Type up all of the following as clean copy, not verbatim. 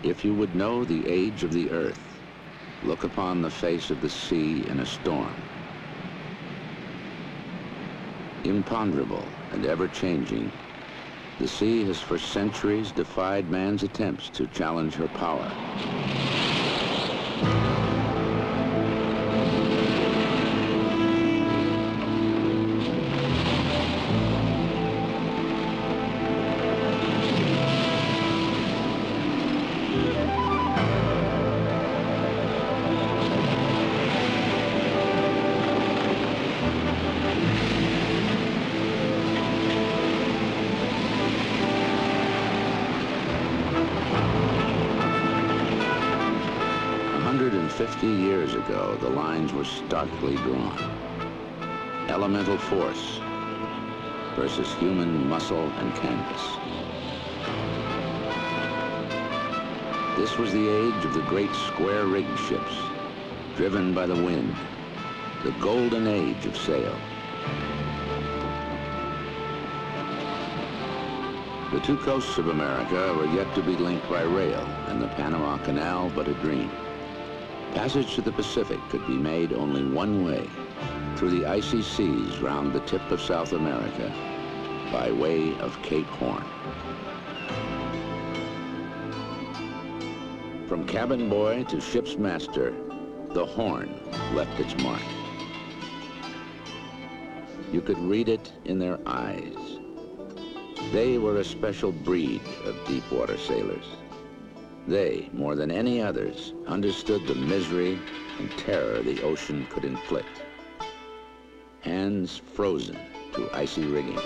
If you would know the age of the earth, look upon the face of the sea in a storm. Imponderable and ever-changing, the sea has for centuries defied man's attempts to challenge her power. Years ago, the lines were starkly drawn. Elemental force versus human muscle and canvas. This was the age of the great square-rigged ships, driven by the wind, the golden age of sail. The two coasts of America were yet to be linked by rail, and the Panama Canal but a dream. Passage to the Pacific could be made only one way, through the icy seas round the tip of South America, by way of Cape Horn. From cabin boy to ship's master, the Horn left its mark. You could read it in their eyes. They were a special breed of deep-water sailors. They, more than any others, understood the misery and terror the ocean could inflict. Hands frozen to icy rigging.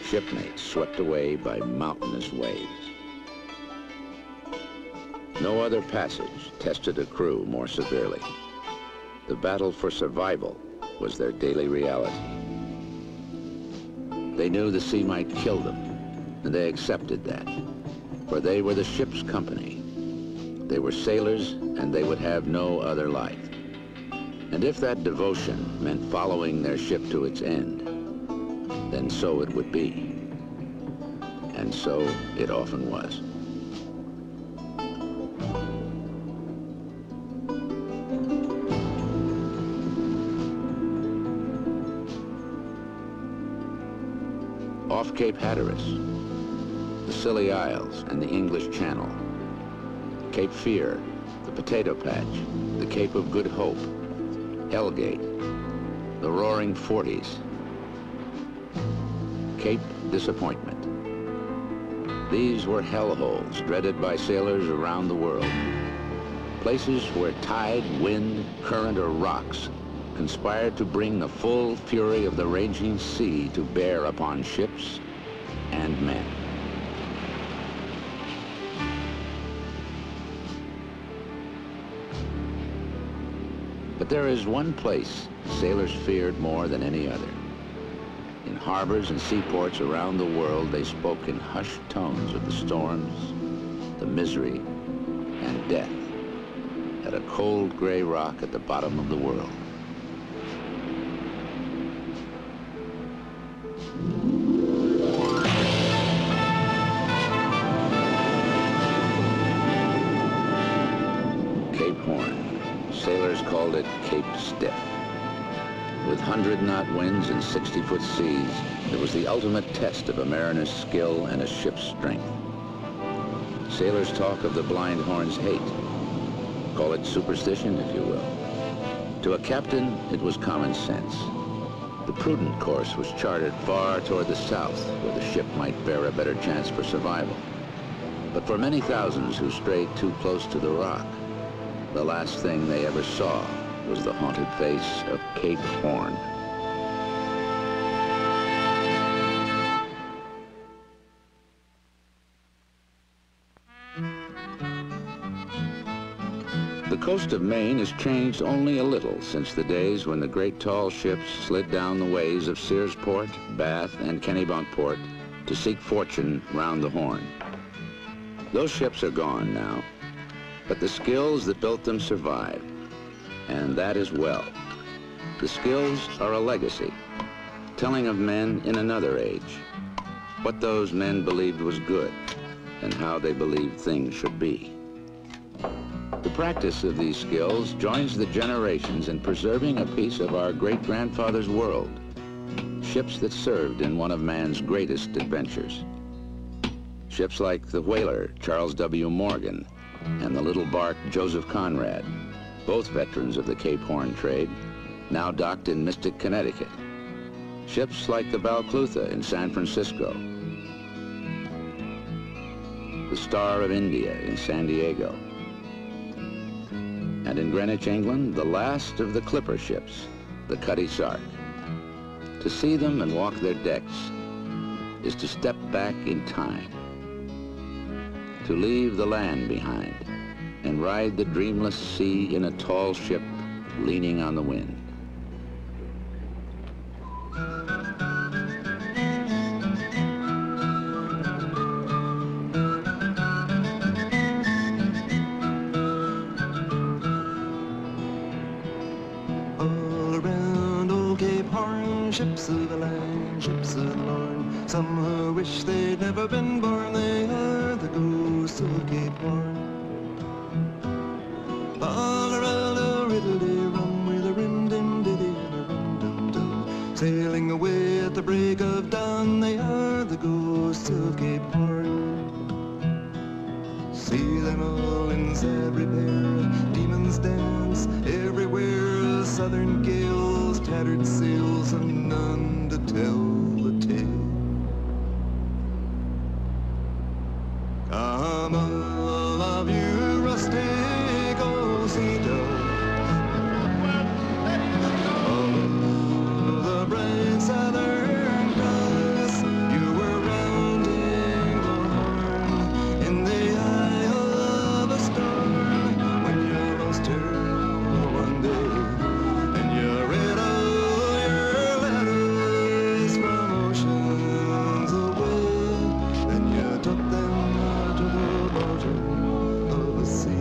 Shipmates swept away by mountainous waves. No other passage tested a crew more severely. The battle for survival was their daily reality. They knew the sea might kill them, and they accepted that. For they were the ship's company. They were sailors, and they would have no other life. And if that devotion meant following their ship to its end, then so it would be. And so it often was. Off Cape Hatteras, the Scilly Isles and the English Channel, Cape Fear, the Potato Patch, the Cape of Good Hope, Hellgate, the Roaring Forties, Cape Disappointment. These were hellholes dreaded by sailors around the world, places where tide, wind, current, or rocks conspired to bring the full fury of the raging sea to bear upon ships and men. But there is one place sailors feared more than any other. In harbors and seaports around the world, they spoke in hushed tones of the storms, the misery, and death at a cold gray rock at the bottom of the world. Cape Horn. Sailors called it Cape Stiff. With 100-knot winds and 60-foot seas, it was the ultimate test of a mariner's skill and a ship's strength. Sailors talk of the blind horn's hate. Call it superstition, if you will. To a captain, it was common sense. The prudent course was charted far toward the south, where the ship might bear a better chance for survival. But for many thousands who strayed too close to the rock, the last thing they ever saw was the haunted face of Cape Horn. The coast of Maine has changed only a little since the days when the great tall ships slid down the ways of Searsport, Bath, and Kennebunkport to seek fortune round the Horn. Those ships are gone now. But the skills that built them survive, and that is well. The skills are a legacy, telling of men in another age, what those men believed was good, and how they believed things should be. The practice of these skills joins the generations in preserving a piece of our great-grandfather's world, ships that served in one of man's greatest adventures. Ships like the whaler Charles W. Morgan and the little bark Joseph Conrad, both veterans of the Cape Horn trade, now docked in Mystic, Connecticut. Ships like the Balclutha in San Francisco, the Star of India in San Diego, and in Greenwich, England, the last of the clipper ships, the Cutty Sark. To see them and walk their decks is to step back in time, to leave the land behind and ride the dreamless sea in a tall ship leaning on the wind. Ships of the land, ships of the Lorn. Some who wish they'd never been born, they are the ghosts of Cape Horn. All around a riddle-de-rum with a rim-dim-diddy and a rum-dum-dum. Sailing away at the break of dawn, they are the ghosts of Cape Horn. See them all in sad repair, demons dance everywhere, southern gales, tattered sails, and none to tell the tale. Come all of you rustic old sea follow the bright southern cross, you were rounding the horn in the eye of a storm when you lost her one day, and you read all your letters from oceans away, then you took them to the border of the sea.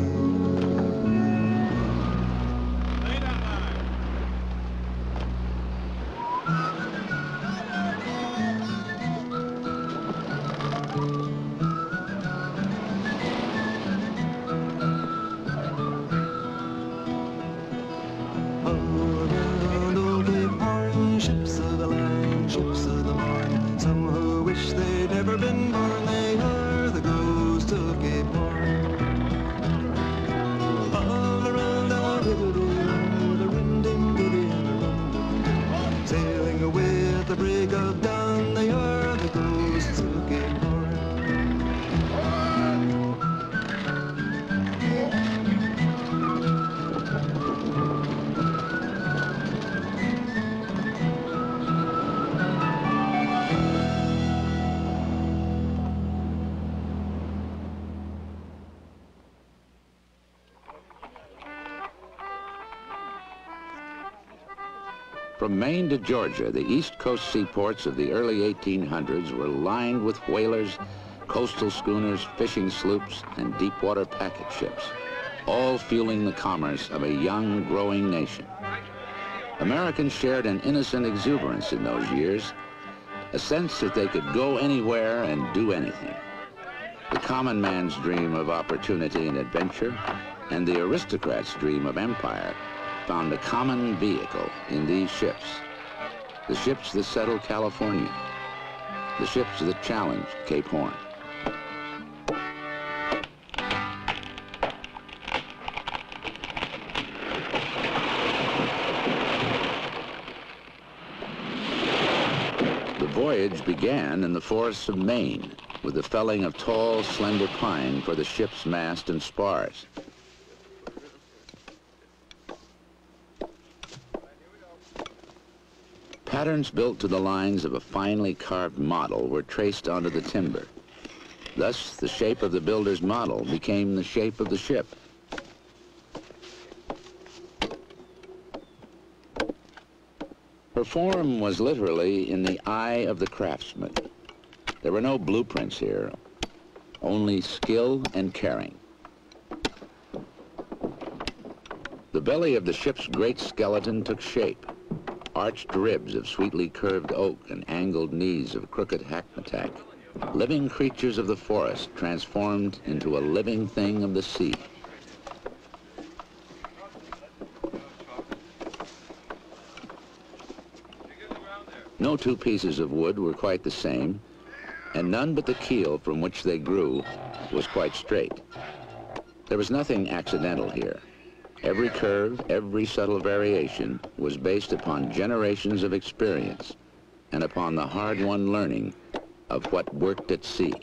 Around old Cape Horn, ships of the land, ships of the morn. Some who wish they'd never been born, they are the ghosts of Cape Horn. All around our riddle-de-rum with a rim-dim-diddy and a rum-dum-dum. Sailing away at the break of dawn, they are the ghosts of Cape Horn. From Maine to Georgia, the East Coast seaports of the early 1800s were lined with whalers, coastal schooners, fishing sloops, and deep-water packet ships, all fueling the commerce of a young, growing nation. Americans shared an innocent exuberance in those years, a sense that they could go anywhere and do anything. The common man's dream of opportunity and adventure, and the aristocrat's dream of empire, found a common vehicle in these ships. The ships that settled California. The ships that challenged Cape Horn. The voyage began in the forests of Maine with the felling of tall, slender pine for the ship's mast and spars. Patterns built to the lines of a finely carved model were traced onto the timber. Thus, the shape of the builder's model became the shape of the ship. Her form was literally in the eye of the craftsman. There were no blueprints here, only skill and caring. The belly of the ship's great skeleton took shape. Arched ribs of sweetly curved oak and angled knees of crooked hackmatack living creatures of the forest transformed into a living thing of the sea. No two pieces of wood were quite the same, and none but the keel from which they grew was quite straight. There was nothing accidental here. Every curve, every subtle variation was based upon generations of experience and upon the hard-won learning of what worked at sea.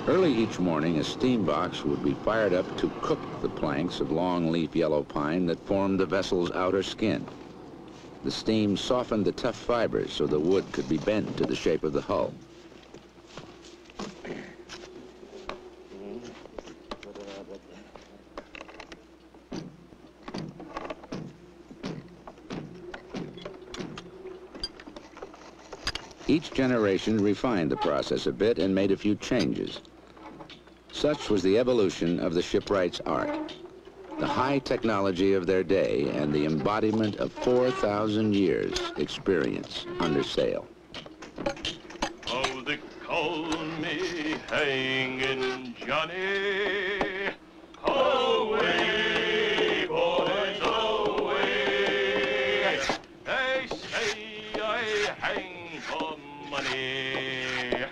Early each morning, a steam box would be fired up to cook the planks of long-leaf yellow pine that formed the vessel's outer skin. The steam softened the tough fibers so the wood could be bent to the shape of the hull. Each generation refined the process a bit and made a few changes. Such was the evolution of the shipwright's art, the high technology of their day and the embodiment of 4,000 years' experience under sail. Oh, they call me Hanging Johnny. Away, boys, away. They say I hang for money,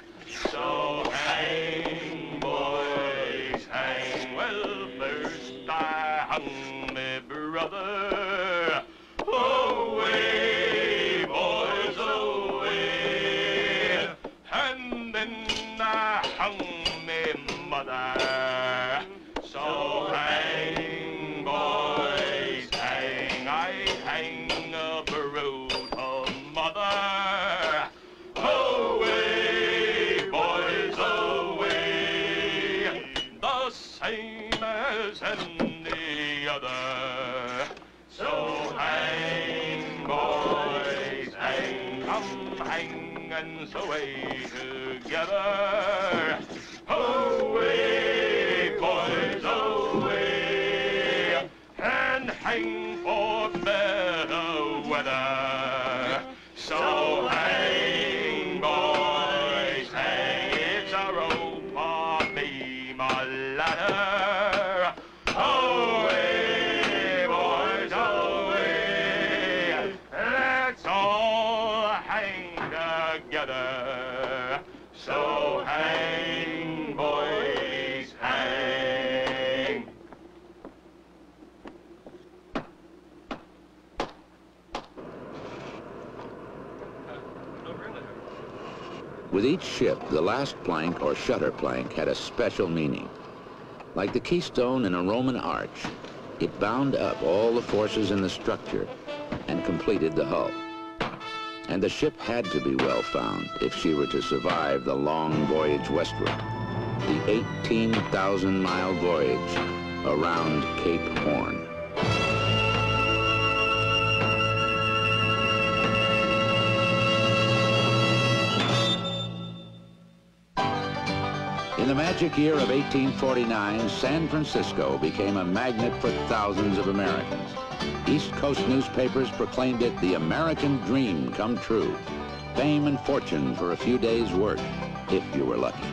so hang, boys, hang. Well, first I hung me brother. Away, boys, away. And then I hung me mother. So hang, boys, hang. I hang a brutal mother. Away, boys, away. The same as any other. So hang, boys, hang. Come hang and sway together. Away, boys, away. And hang for better weather. So hang, boys, hang. It's a rope for me, my ladder. Away, boys, away. Let's all hang together. So hang, boys, hang. With each ship, the last plank or shutter plank had a special meaning. Like the keystone in a Roman arch, it bound up all the forces in the structure and completed the hull. And the ship had to be well found if she were to survive the long voyage westward, the 18,000-mile voyage around Cape Horn. In the magic year of 1849, San Francisco became a magnet for thousands of Americans. East Coast newspapers proclaimed it the American dream come true. Fame and fortune for a few days' work, if you were lucky.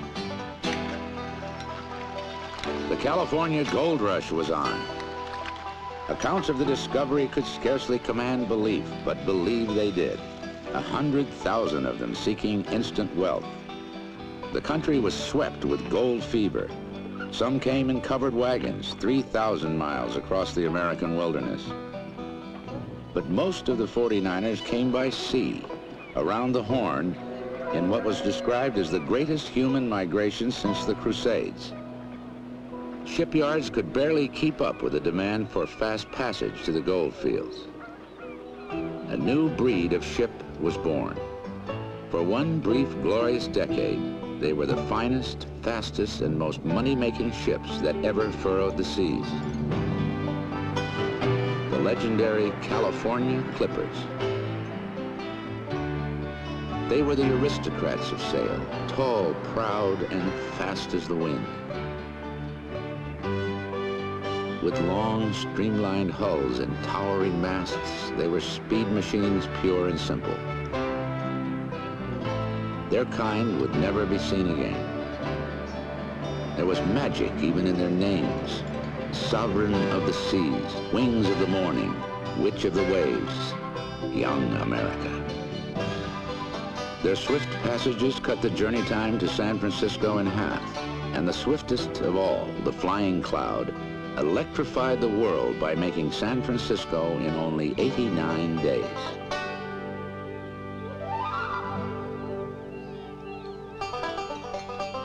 The California gold rush was on. Accounts of the discovery could scarcely command belief, but believe they did. 100,000 of them seeking instant wealth. The country was swept with gold fever. Some came in covered wagons, 3,000 miles across the American wilderness. But most of the 49ers came by sea, around the Horn, in what was described as the greatest human migration since the Crusades. Shipyards could barely keep up with the demand for fast passage to the gold fields. A new breed of ship was born. For one brief, glorious decade, they were the finest, fastest, and most money-making ships that ever furrowed the seas. The legendary California Clippers. They were the aristocrats of sail, tall, proud, and fast as the wind. With long, streamlined hulls and towering masts, they were speed machines pure and simple. Their kind would never be seen again. There was magic even in their names. Sovereign of the seas, wings of the morning, witch of the waves, young America. Their swift passages cut the journey time to San Francisco in half, and the swiftest of all, the Flying Cloud, electrified the world by making San Francisco in only 89 days.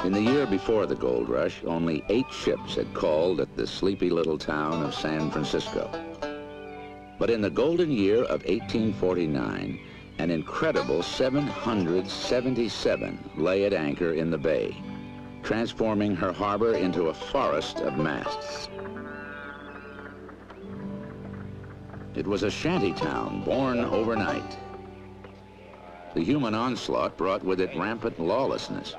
In the year before the gold rush, only 8 ships had called at the sleepy little town of San Francisco. But in the golden year of 1849, an incredible 777 lay at anchor in the bay, transforming her harbor into a forest of masts. It was a shanty town born overnight. The human onslaught brought with it rampant lawlessness.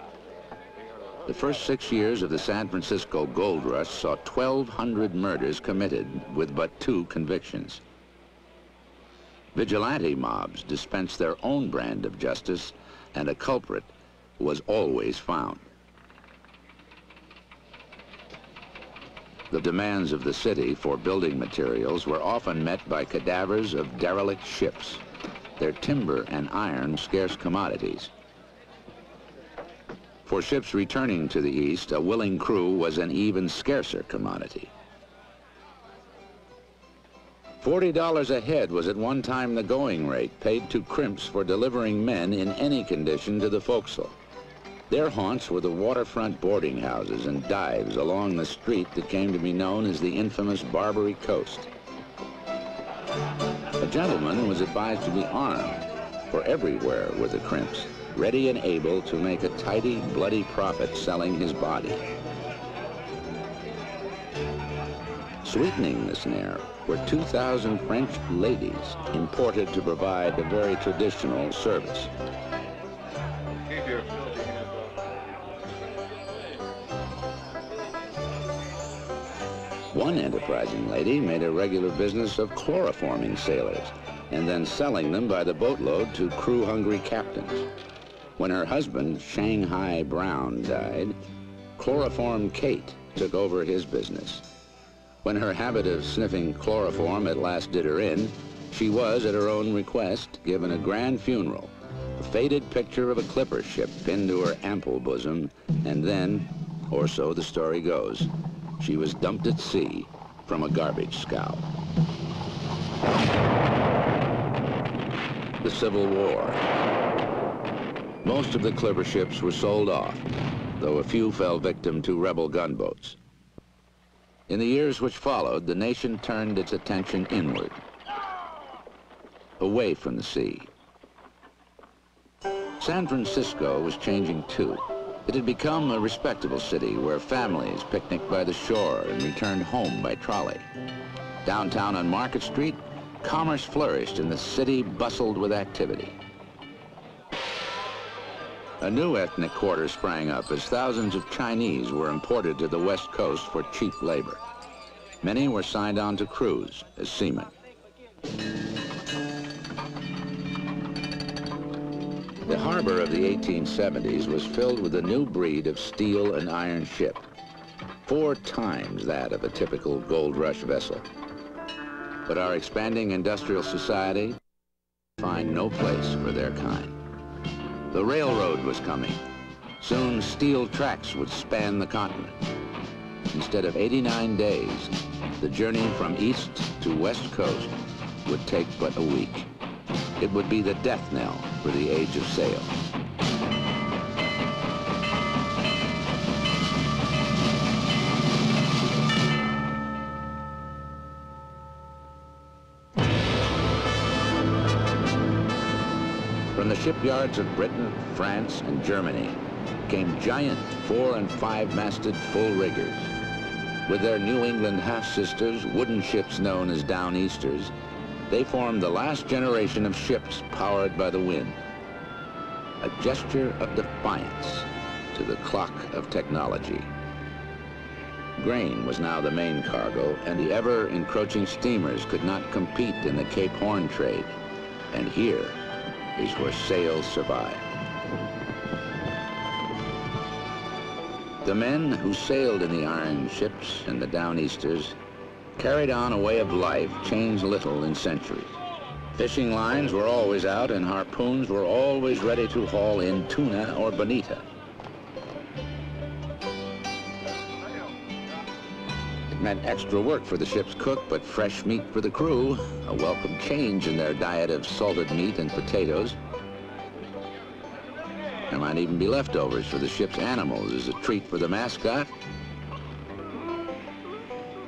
The first 6 years of the San Francisco gold rush saw 1,200 murders committed with but 2 convictions. Vigilante mobs dispensed their own brand of justice, and a culprit was always found. The demands of the city for building materials were often met by cadavers of derelict ships, their timber and iron scarce commodities. For ships returning to the east, a willing crew was an even scarcer commodity. $40 a head was at one time the going rate paid to crimps for delivering men in any condition to the forecastle. Their haunts were the waterfront boarding houses and dives along the street that came to be known as the infamous Barbary Coast. A gentleman was advised to be armed, for everywhere were the crimps, ready and able to make a tidy, bloody profit selling his body. Sweetening the snare were 2,000 French ladies imported to provide a very traditional service. One enterprising lady made a regular business of chloroforming sailors and then selling them by the boatload to crew-hungry captains. When her husband, Shanghai Brown, died, Chloroform Kate took over his business. When her habit of sniffing chloroform at last did her in, she was, at her own request, given a grand funeral, a faded picture of a clipper ship pinned to her ample bosom, and then, or so the story goes, she was dumped at sea from a garbage scow. The Civil War. Most of the clipper ships were sold off, though a few fell victim to rebel gunboats. In the years which followed, the nation turned its attention inward, away from the sea. San Francisco was changing too. It had become a respectable city where families picnicked by the shore and returned home by trolley. Downtown on Market Street, commerce flourished and the city bustled with activity. A new ethnic quarter sprang up as thousands of Chinese were imported to the West Coast for cheap labor. Many were signed on to crews as seamen. The harbor of the 1870s was filled with a new breed of steel and iron ship, 4 times that of a typical gold rush vessel. But our expanding industrial society find no place for their kind. The railroad was coming. Soon steel tracks would span the continent. Instead of 89 days, the journey from east to west coast would take but a week. It would be the death knell for the age of sail. From the shipyards of Britain, France, and Germany came giant 4- and 5-masted full riggers. With their New England half-sisters, wooden ships known as downeasters, they formed the last generation of ships powered by the wind. A gesture of defiance to the clock of technology. Grain was now the main cargo, and the ever-encroaching steamers could not compete in the Cape Horn trade. And here is where sail survived. The men who sailed in the iron ships and the downeasters carried on a way of life changed little in centuries. Fishing lines were always out and harpoons were always ready to haul in tuna or bonita. It meant extra work for the ship's cook, but fresh meat for the crew, a welcome change in their diet of salted meat and potatoes. There might even be leftovers for the ship's animals as a treat for the mascot,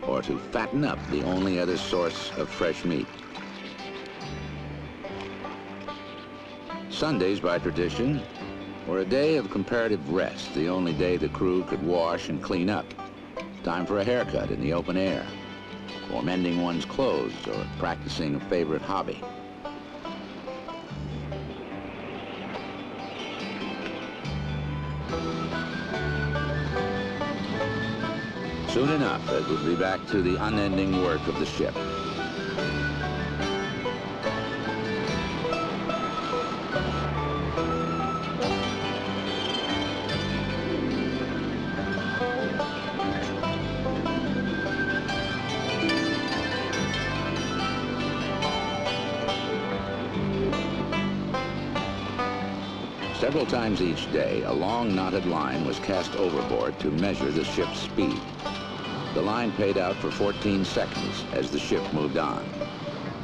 or to fatten up the only other source of fresh meat. Sundays, by tradition, were a day of comparative rest, the only day the crew could wash and clean up. Time for a haircut in the open air, or mending one's clothes, or practicing a favorite hobby. Soon enough, it would be back to the unending work of the ship. Several times each day, a long knotted line was cast overboard to measure the ship's speed. The line paid out for 14 seconds as the ship moved on.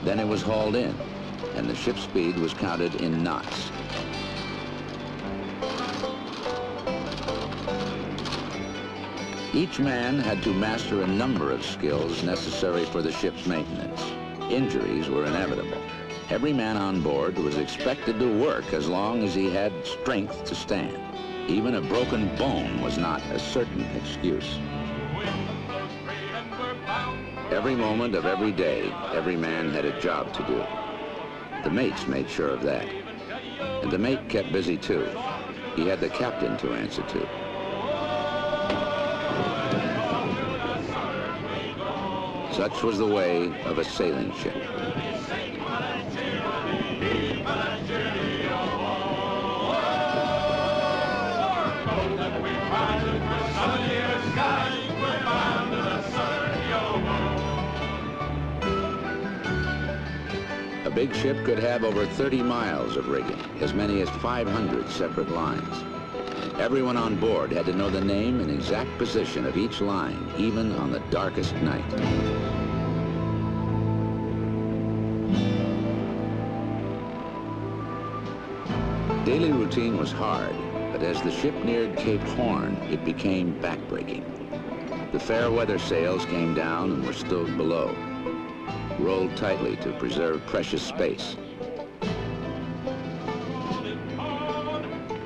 Then it was hauled in, and the ship's speed was counted in knots. Each man had to master a number of skills necessary for the ship's maintenance. Injuries were inevitable. Every man on board was expected to work as long as he had strength to stand. Even a broken bone was not a certain excuse. Every moment of every day, every man had a job to do. The mates made sure of that. And the mate kept busy too. He had the captain to answer to. Such was the way of a sailing ship. A big ship could have over 30 miles of rigging, as many as 500 separate lines. Everyone on board had to know the name and exact position of each line, even on the darkest night. Daily routine was hard, but as the ship neared Cape Horn, it became backbreaking. The fair weather sails came down and were stowed below, rolled tightly to preserve precious space.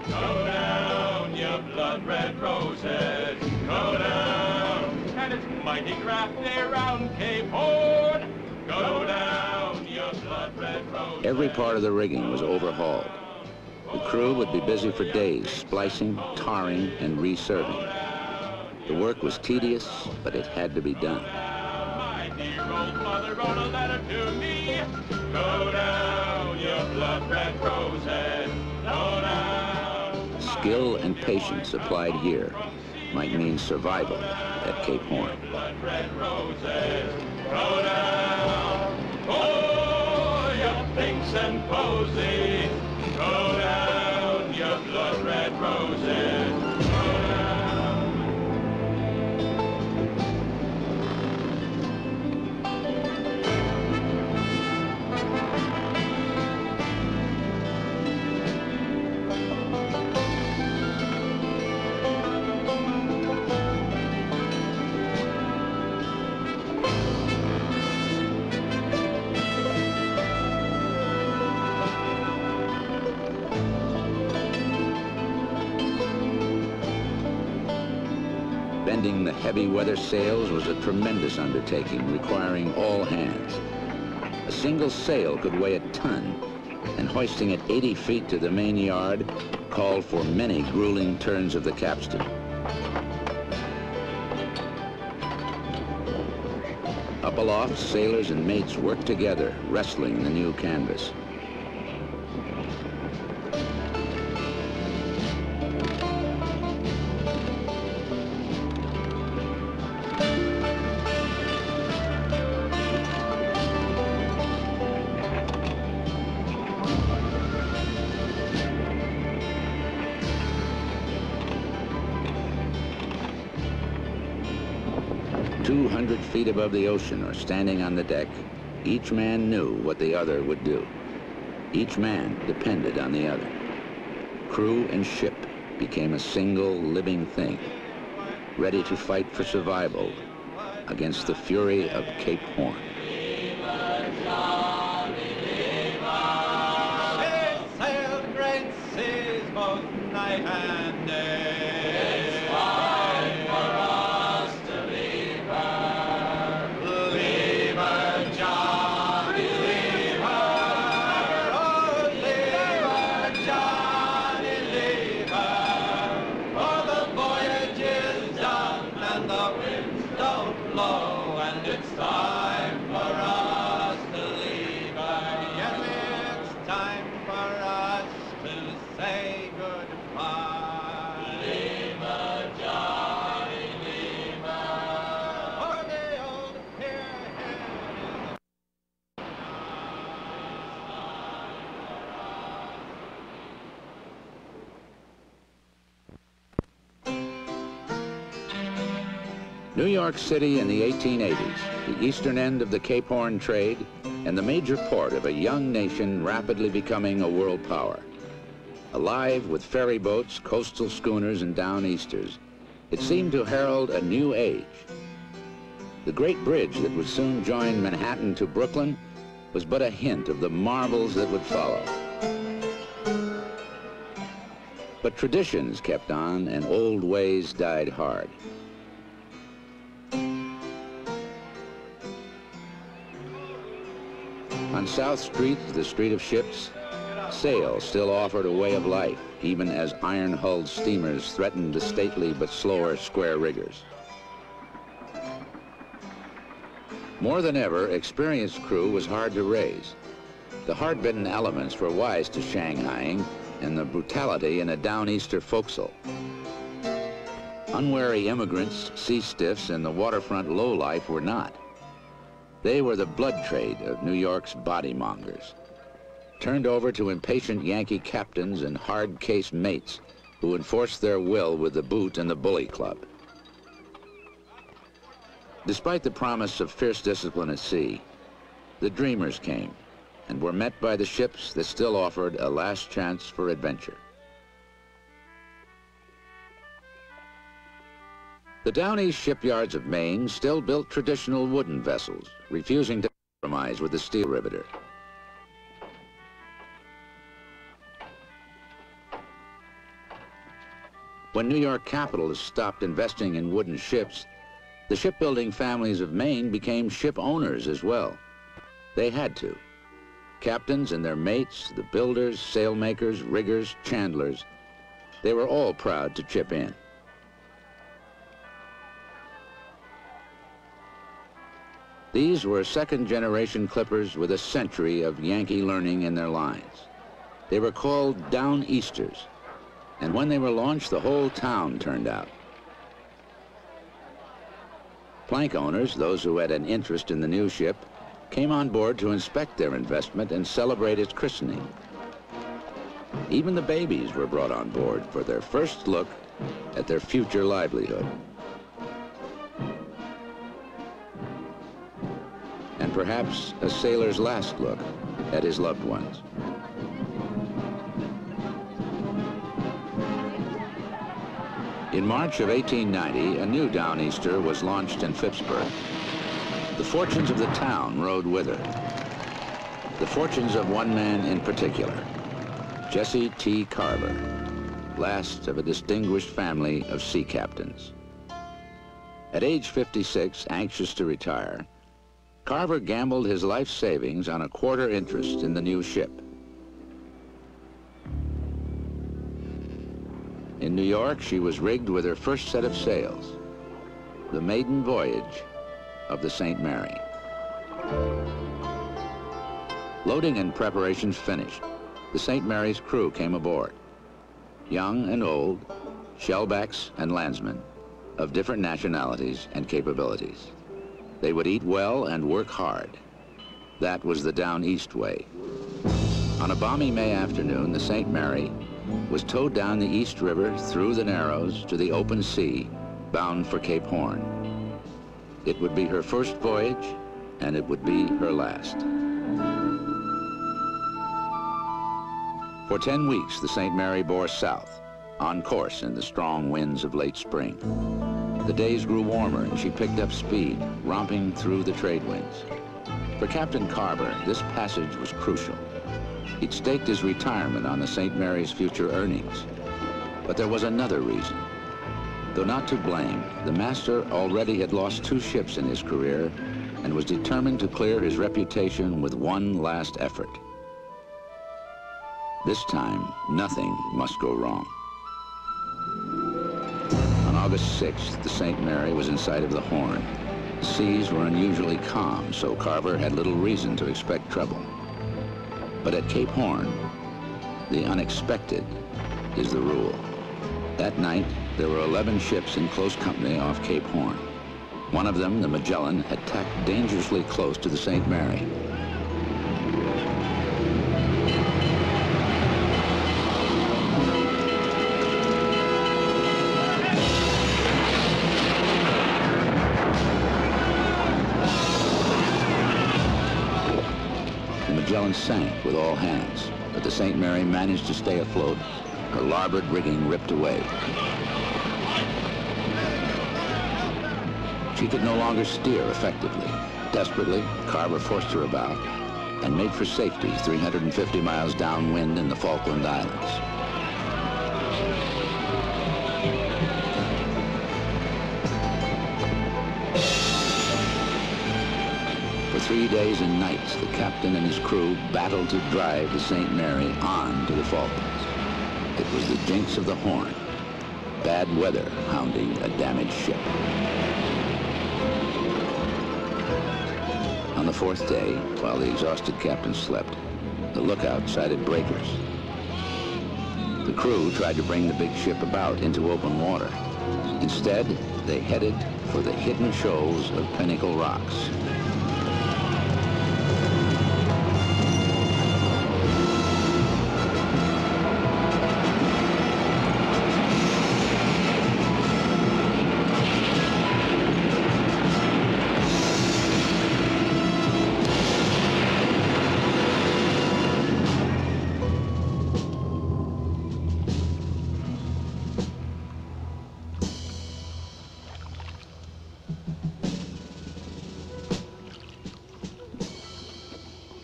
Go down, you blood-red roses, go down, and it's mighty crafty round Cape Horn. Go down, you blood-red roses. Every part of the rigging was overhauled. The crew would be busy for days, splicing, tarring, and reserving. The work was tedious, but it had to be done. My dear old mother wrote a letter to me. Go down, you blood-red roses, go down. Skill and patience applied here might mean survival at Cape Horn. Blood-red roses, go down. Oh, you pinks and posies, go down, you blood-red roses, go down. Mending the heavy weather sails was a tremendous undertaking requiring all hands. A single sail could weigh a ton, and hoisting it 80 feet to the main yard called for many grueling turns of the capstan. Up aloft, sailors and mates worked together, wrestling the new canvas. Feet above the ocean or standing on the deck, each man knew what the other would do. Each man depended on the other. Crew and ship became a single living thing, ready to fight for survival against the fury of Cape Horn. She sailed great seas both night and day. New York City in the 1880s, the eastern end of the Cape Horn trade, and the major port of a young nation rapidly becoming a world power. Alive with ferry boats, coastal schooners, and downeasters, it seemed to herald a new age. The great bridge that would soon join Manhattan to Brooklyn was but a hint of the marvels that would follow. But traditions kept on, and old ways died hard. On South Street, the street of ships, sail still offered a way of life, even as iron-hulled steamers threatened the stately but slower square riggers. More than ever, experienced crew was hard to raise. The hard-bitten elements were wise to Shanghaiing and the brutality in a downeaster forecastle. Unwary immigrants, sea stiffs, and the waterfront lowlife were not. They were the blood trade of New York's bodymongers, turned over to impatient Yankee captains and hard-case mates who enforced their will with the boot and the bully club. Despite the promise of fierce discipline at sea, the dreamers came and were met by the ships that still offered a last chance for adventure. The Down East shipyards of Maine still built traditional wooden vessels, refusing to compromise with the steel riveter. When New York capitalists stopped investing in wooden ships, the shipbuilding families of Maine became ship owners as well. They had to. Captains and their mates, the builders, sailmakers, riggers, chandlers, they were all proud to chip in. These were second-generation clippers with a century of Yankee learning in their lines. They were called Down Easters, and when they were launched, the whole town turned out. Plank owners, those who had an interest in the new ship, came on board to inspect their investment and celebrate its christening. Even the babies were brought on board for their first look at their future livelihood. And perhaps a sailor's last look at his loved ones. In March of 1890, a new downeaster was launched in Phippsburg. The fortunes of the town rode with her. The fortunes of one man in particular, Jesse T. Carver, last of a distinguished family of sea captains. At age 56, anxious to retire, Carver gambled his life savings on a quarter interest in the new ship. In New York, she was rigged with her first set of sails, the maiden voyage of the St. Mary. Loading and preparations finished, the St. Mary's crew came aboard. Young and old, shellbacks and landsmen of different nationalities and capabilities. They would eat well and work hard. That was the down east way. On a balmy May afternoon, the St. Mary was towed down the East River through the Narrows to the open sea, bound for Cape Horn. It would be her first voyage, and it would be her last. For 10 weeks, the St. Mary bore south, on course in the strong winds of late spring. The days grew warmer, and she picked up speed, romping through the trade winds. For Captain Carver, this passage was crucial. He'd staked his retirement on the St. Mary's future earnings. But there was another reason. Though not to blame, the master already had lost 2 ships in his career and was determined to clear his reputation with one last effort. This time, nothing must go wrong. On August 6th, the St. Mary was in sight of the Horn. The seas were unusually calm, so Carver had little reason to expect trouble. But at Cape Horn, the unexpected is the rule. That night, there were 11 ships in close company off Cape Horn. One of them, the Magellan, had tacked dangerously close to the St. Mary. The Magellan sank with all hands, but the St. Mary managed to stay afloat. Her larboard rigging ripped away. She could no longer steer effectively. Desperately, Carver forced her about and made for safety 350 miles downwind in the Falkland Islands. For 3 days and nights, the captain and his crew battled to drive the St. Mary on to the Falklands. It was the jinx of the Horn, bad weather hounding a damaged ship. On the 4th day, while the exhausted captain slept, the lookout sighted breakers. The crew tried to bring the big ship about into open water. Instead, they headed for the hidden shoals of Pinnacle Rocks.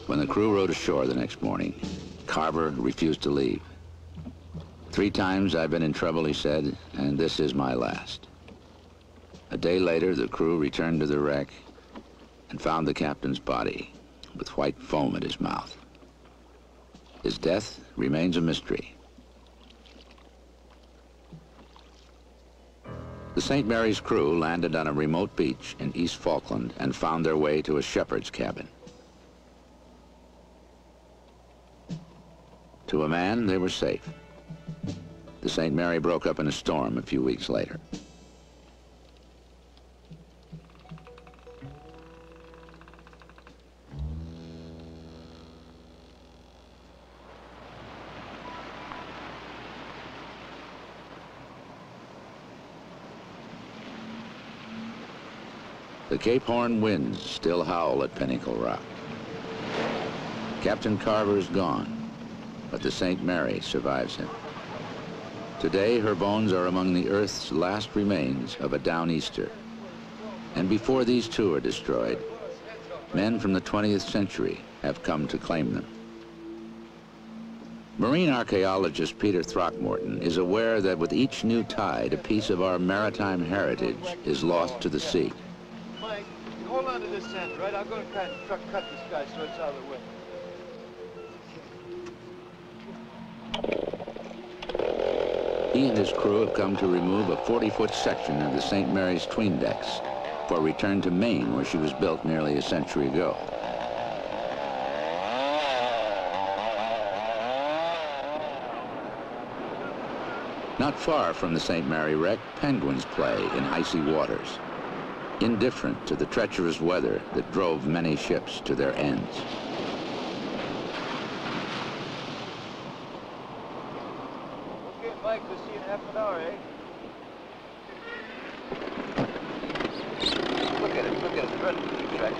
When the crew rowed ashore the next morning, Carver refused to leave. 3 times I've been in trouble, he said, and this is my last. A day later, the crew returned to the wreck and found the captain's body with white foam at his mouth. His death remains a mystery. The St. Mary's crew landed on a remote beach in East Falkland and found their way to a shepherd's cabin. To a man, they were safe. The St. Mary broke up in a storm a few weeks later. The Cape Horn winds still howl at Pinnacle Rock. Captain Carver is gone, but the St. Mary survives him. Today, her bones are among the Earth's last remains of a downeaster. And before these 2 are destroyed, men from the 20th century have come to claim them. Marine archaeologist Peter Throckmorton is aware that with each new tide, a piece of our maritime heritage is lost to the sea. Mike, hold on to this end, right? I'm going to cut this guy so it's out of the way. He and his crew have come to remove a 40-foot section of the St. Mary's tween decks for return to Maine, where she was built nearly a century ago. Not far from the St. Mary wreck, penguins play in icy waters, indifferent to the treacherous weather that drove many ships to their ends. Okay, Mike, we'll see you in half an hour, eh? Look at it, run, keep track.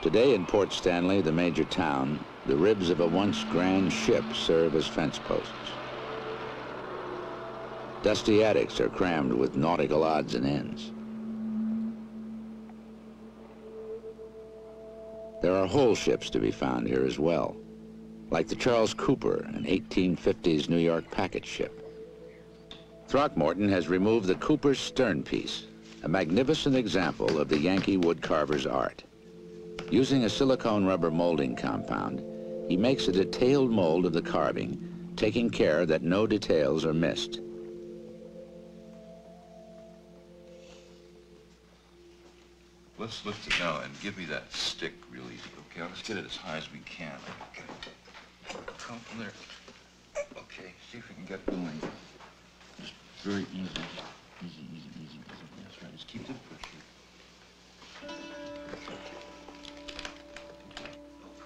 Today in Port Stanley, the major town, the ribs of a once grand ship serve as fence posts. Dusty attics are crammed with nautical odds and ends. There are whole ships to be found here as well, like the Charles Cooper, an 1850s New York packet ship. Throckmorton has removed the Cooper's sternpiece, a magnificent example of the Yankee woodcarver's art. Using a silicone rubber molding compound, he makes a detailed mold of the carving, taking care that no details are missed. Let's lift it now and give me that stick real easy, okay? Let's get it as high as we can. Okay. Come from there. Okay, see if we can get going. Just very easy. Easy. That's right. Just keep the pushing.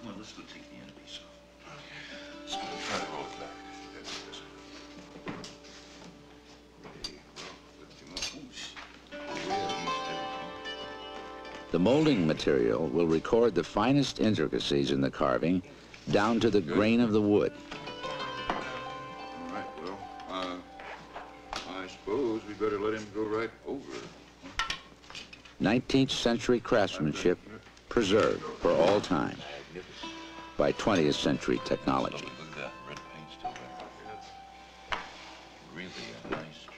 Come on, let's go take the end piece off. Okay. Let's go try to roll it back. That's okay, well, lift him up. Ooh, yeah, he's there. The molding material will record the finest intricacies in the carving, down to the grain of the wood. All right, well, I suppose we better let him go right over it. 19th century craftsmanship preserved for all time by 20th century technology. Look at that, red paint still there. Really a nice job.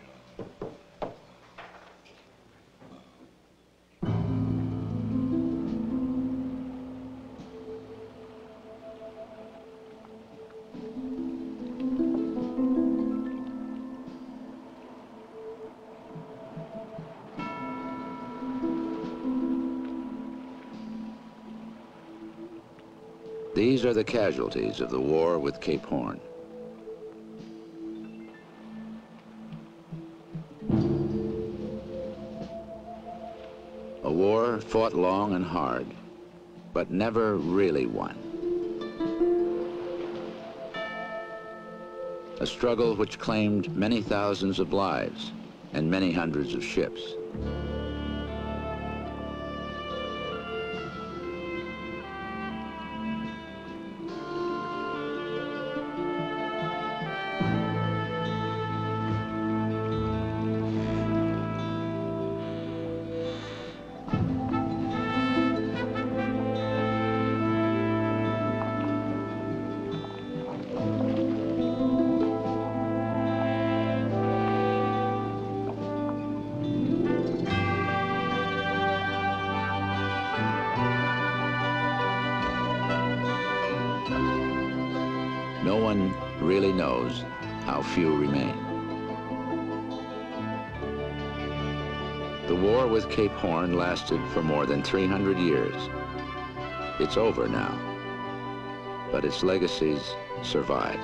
These are the casualties of the war with Cape Horn. A war fought long and hard, but never really won. A struggle which claimed many thousands of lives and many hundreds of ships. No one really knows how few remain. The war with Cape Horn lasted for more than 300 years. It's over now, but its legacies survive.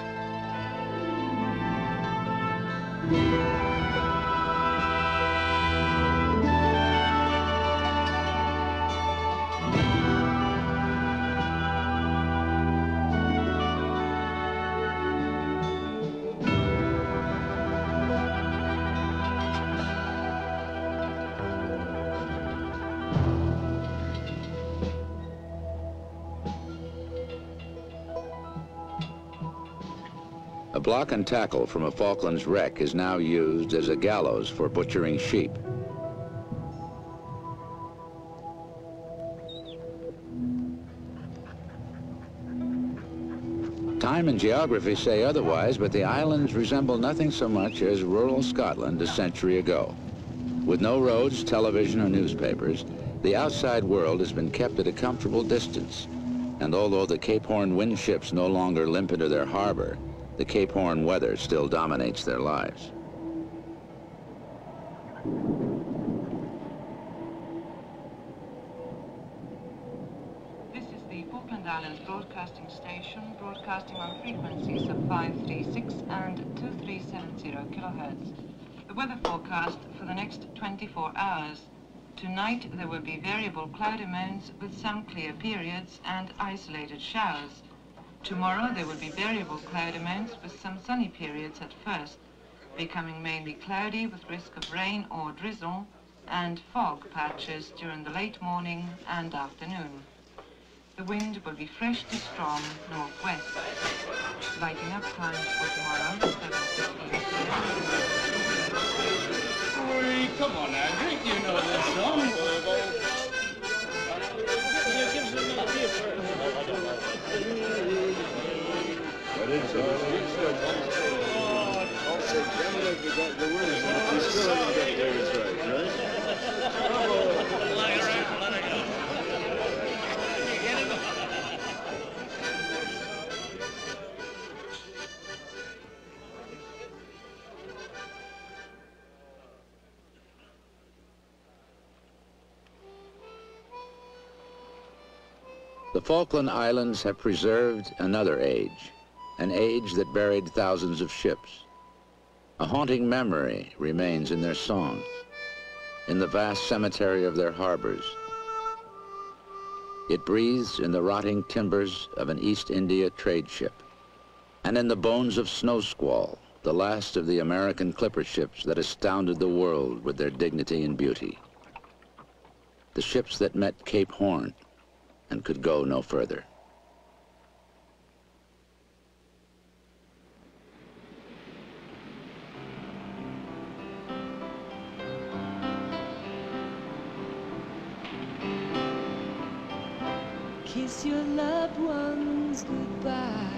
block and tackle from a Falklands wreck is now used as a gallows for butchering sheep. Time and geography say otherwise, but the islands resemble nothing so much as rural Scotland a century ago. With no roads, television, or newspapers, the outside world has been kept at a comfortable distance. And although the Cape Horn wind ships no longer limp into their harbor, the Cape Horn weather still dominates their lives. This is the Falkland Islands Broadcasting Station, broadcasting on frequencies of 536 and 2370 kilohertz. The weather forecast for the next 24 hours. Tonight there will be variable cloud amounts with some clear periods and isolated showers. Tomorrow there will be variable cloud amounts with some sunny periods at first, becoming mainly cloudy with risk of rain or drizzle and fog patches during the late morning and afternoon. The wind will be fresh to strong northwest. Lighting up times for tomorrow, 7:15 p.m. Come on now, drink, you know this song. What is it? I'll say Canada if you got the words. You still haven't got the words right, right? Bravo! The Falkland Islands have preserved another age, an age that buried thousands of ships. A haunting memory remains in their songs, in the vast cemetery of their harbors. It breathes in the rotting timbers of an East India trade ship, and in the bones of Snow Squall, the last of the American clipper ships that astounded the world with their dignity and beauty. The ships that met Cape Horn and could go no further. Kiss your loved ones goodbye.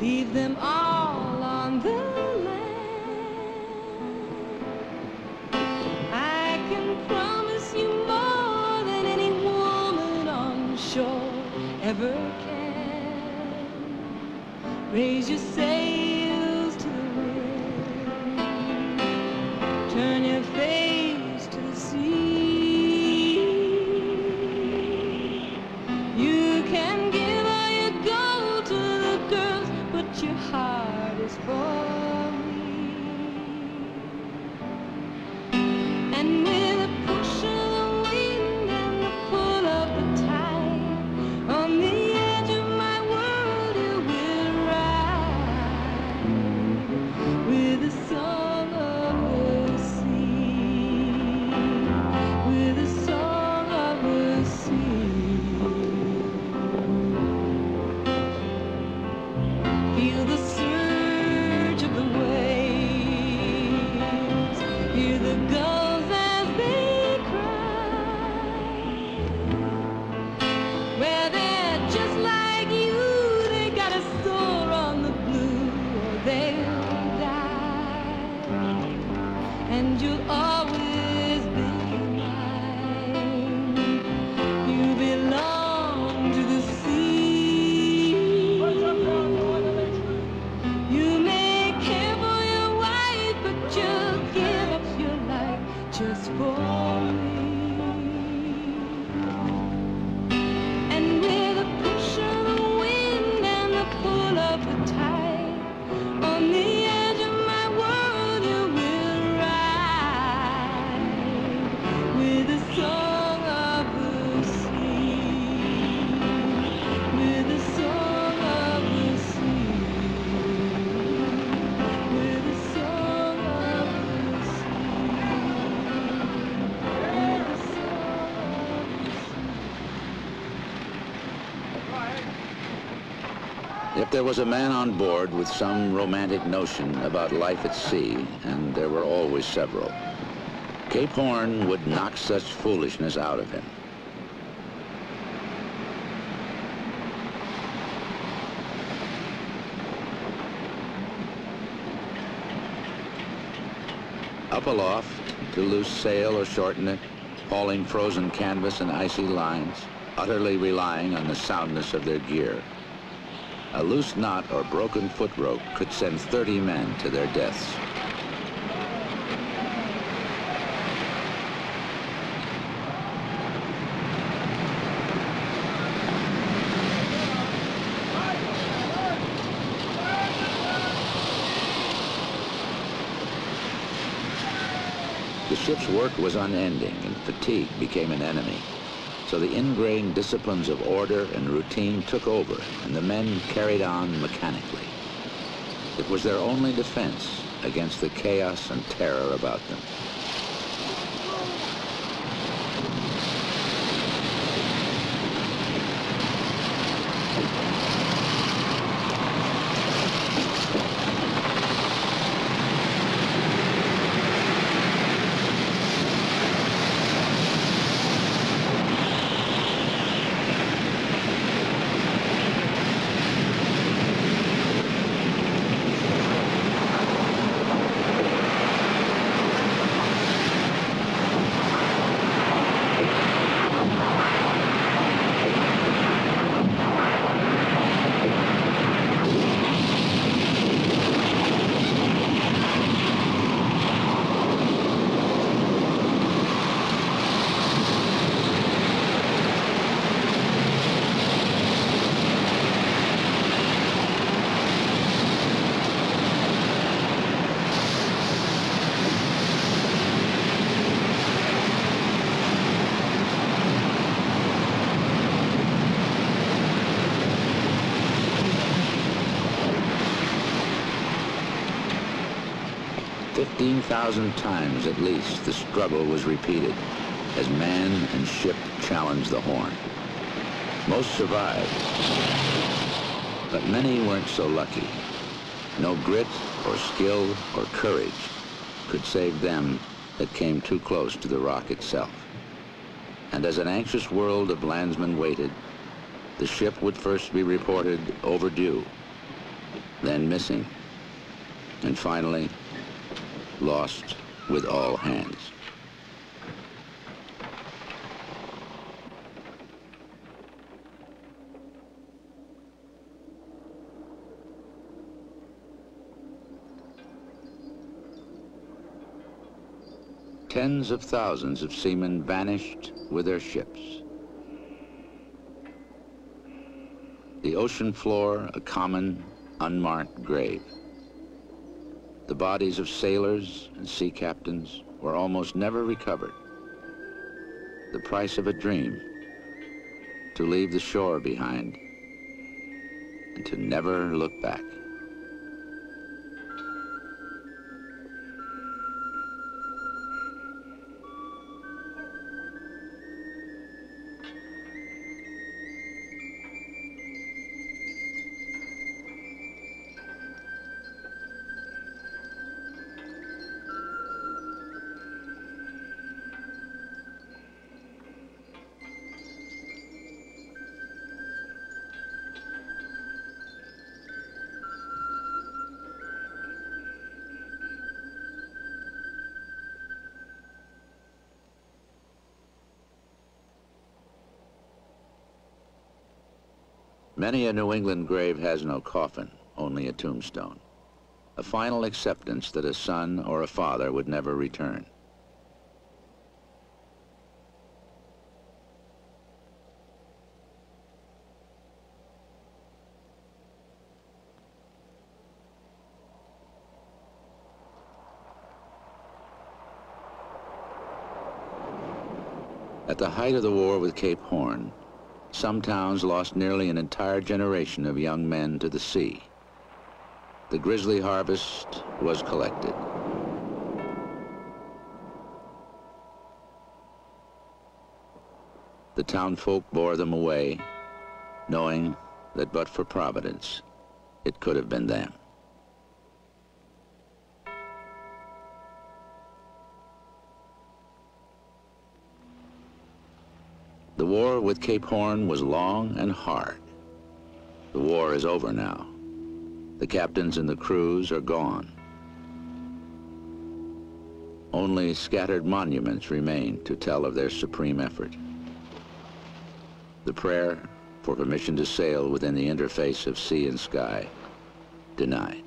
Leave them all on the land. I can promise you more than any woman on shore ever can. Raise your sails to the wind. Turn your face to the sea. Your heart is for me, and with a push of the wind and the pull of the tide, on the edge of my world you will ride, with the song of the sea, with the song of the sea. Feel the surge of the waves, hear the gulls as they cry. Well, they're just like you, they gotta soar on the blue or they'll die. And you'll always be mine, you belong to the sea. Just for me, and with a push of the wind and the pull of the tide, on the edge of my world you will ride, If there was a man on board with some romantic notion about life at sea, and there were always several, Cape Horn would knock such foolishness out of him. Up aloft, to loose sail or shorten it, hauling frozen canvas and icy lines, utterly relying on the soundness of their gear. A loose knot or broken foot rope could send 30 men to their deaths. The ship's work was unending, and fatigue became an enemy. So the ingrained disciplines of order and routine took over, and the men carried on mechanically. It was their only defense against the chaos and terror about them. "15,000 times at least the struggle was repeated as man and ship challenged the Horn. Most survived, but many weren't so lucky. No grit or skill or courage could save them that came too close to the rock itself. And as an anxious world of landsmen waited, the ship would first be reported overdue, then missing, and finally lost with all hands. Tens of thousands of seamen vanished with their ships. The ocean floor, a common, unmarked grave. The bodies of sailors and sea captains were almost never recovered. The price of a dream, to leave the shore behind and to never look back. Many a New England grave has no coffin, only a tombstone. A final acceptance that a son or a father would never return. At the height of the war with Cape Horn, some towns lost nearly an entire generation of young men to the sea. The grisly harvest was collected. The townfolk bore them away, knowing that but for Providence, it could have been them. The war with Cape Horn was long and hard. The war is over now. The captains and the crews are gone. Only scattered monuments remain to tell of their supreme effort. The prayer for permission to sail within the interface of sea and sky, denied.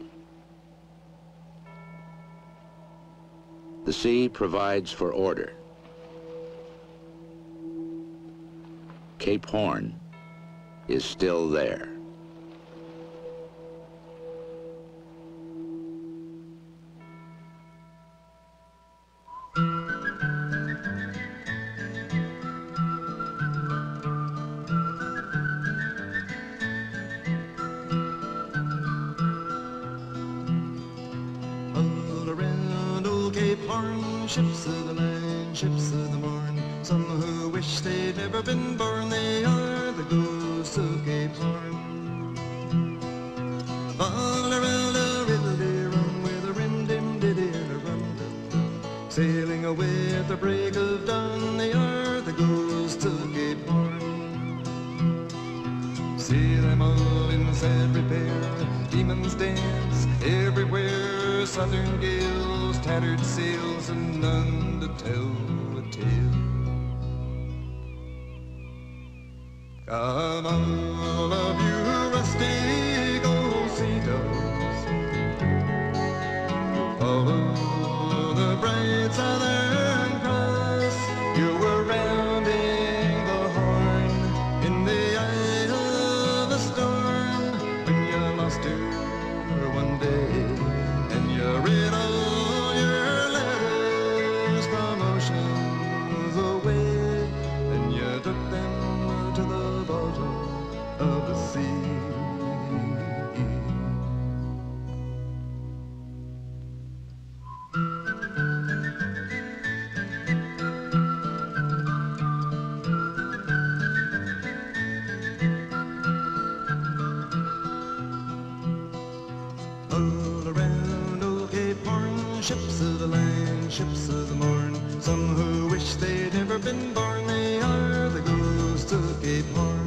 The sea provides for order. Cape Horn is still there. All around old Cape Horn, ships of the line, ships of the morn. Some who wish they'd never been born, they are the ghosts of Cape Horn. All around a riddle-de-rum with a rim-dim-diddy and a rum-dum-dum. Sailing away at the break of dawn, they are the ghosts of Cape Horn. See them all in sad repair, demons dance everywhere, southern gales, tattered sails, and none to tell a tale. Come all of you rustic old sea dogs, follow the bright southern cross. You were rounding the Horn in the eye of a storm when you lost her one day, and you read all your letters from oceans away, and you took them to the bottom of the sea. All around old Cape Horn, ships of the line, ships of the morn. Some who wish they'd never been born, they are the ghosts of Cape Horn.